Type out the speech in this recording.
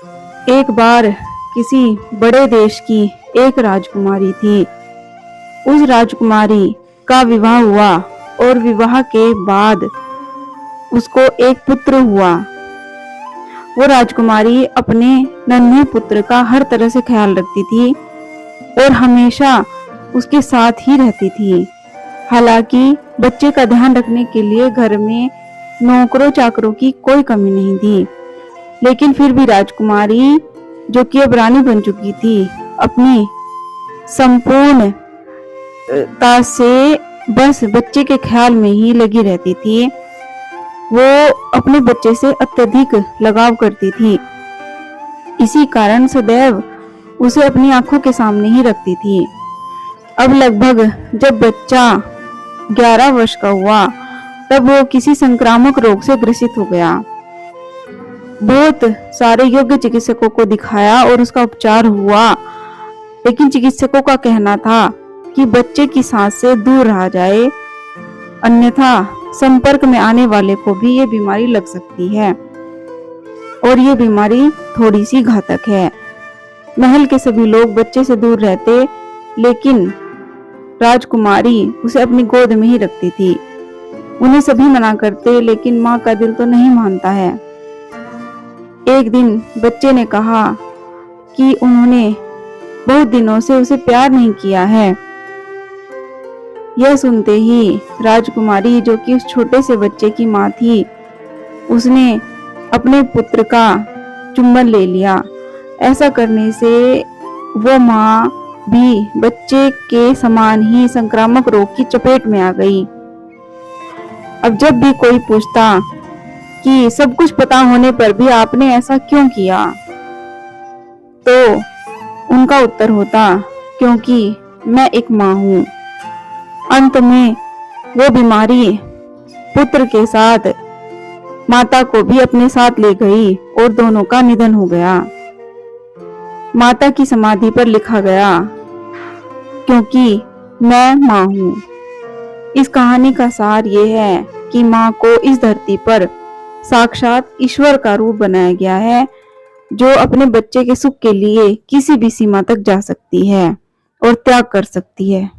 एक बार किसी बड़े देश की एक राजकुमारी थी। उस राजकुमारी का विवाह हुआ और विवाह के बाद उसको एक पुत्र हुआ। वो राजकुमारी अपने नन्हे पुत्र का हर तरह से ख्याल रखती थी और हमेशा उसके साथ ही रहती थी। हालांकि बच्चे का ध्यान रखने के लिए घर में नौकरों चाकरों की कोई कमी नहीं थी, लेकिन फिर भी राजकुमारी, जो कि अब रानी बन चुकी थी, अपनी संपूर्णता से बस बच्चे के ख्याल में ही लगी रहती थी। वो अपने बच्चे से अत्यधिक लगाव करती थी। इसी कारण सदैव उसे अपनी आंखों के सामने ही रखती थी। अब लगभग जब बच्चा 11 वर्ष का हुआ, तब वो किसी संक्रामक रोग से ग्रसित हो गया। बहुत सारे योग्य चिकित्सकों को दिखाया और उसका उपचार हुआ, लेकिन चिकित्सकों का कहना था कि बच्चे की सांस से दूर रहा जाए, अन्यथा संपर्क में आने वाले को भी ये बीमारी लग सकती है और ये बीमारी थोड़ी सी घातक है। महल के सभी लोग बच्चे से दूर रहते, लेकिन राजकुमारी उसे अपनी गोद में ही रखती थी। उन्हें सभी मना करते, लेकिन माँ का दिल तो नहीं मानता है। एक दिन बच्चे ने कहा कि उन्होंने बहुत दिनों से उसे प्यार नहीं किया है। यह सुनते ही राजकुमारी, जो कि उस छोटे से बच्चे की माँ थी, उसने अपने पुत्र का चुंबन ले लिया। ऐसा करने से वो माँ भी बच्चे के समान ही संक्रामक रोग की चपेट में आ गई। अब जब भी कोई पूछता कि सब कुछ पता होने पर भी आपने ऐसा क्यों किया, तो उनका उत्तर होता, क्योंकि मैं एक माँ हूँ। अंत में वो बीमारी पुत्र के साथ माता को भी अपने साथ ले गई और दोनों का निधन हो गया। माता की समाधि पर लिखा गया, क्योंकि मैं माँ हूँ। इस कहानी का सार ये है कि माँ को इस धरती पर साक्षात ईश्वर का रूप बनाया गया है, जो अपने बच्चे के सुख के लिए किसी भी सीमा तक जा सकती है और त्याग कर सकती है।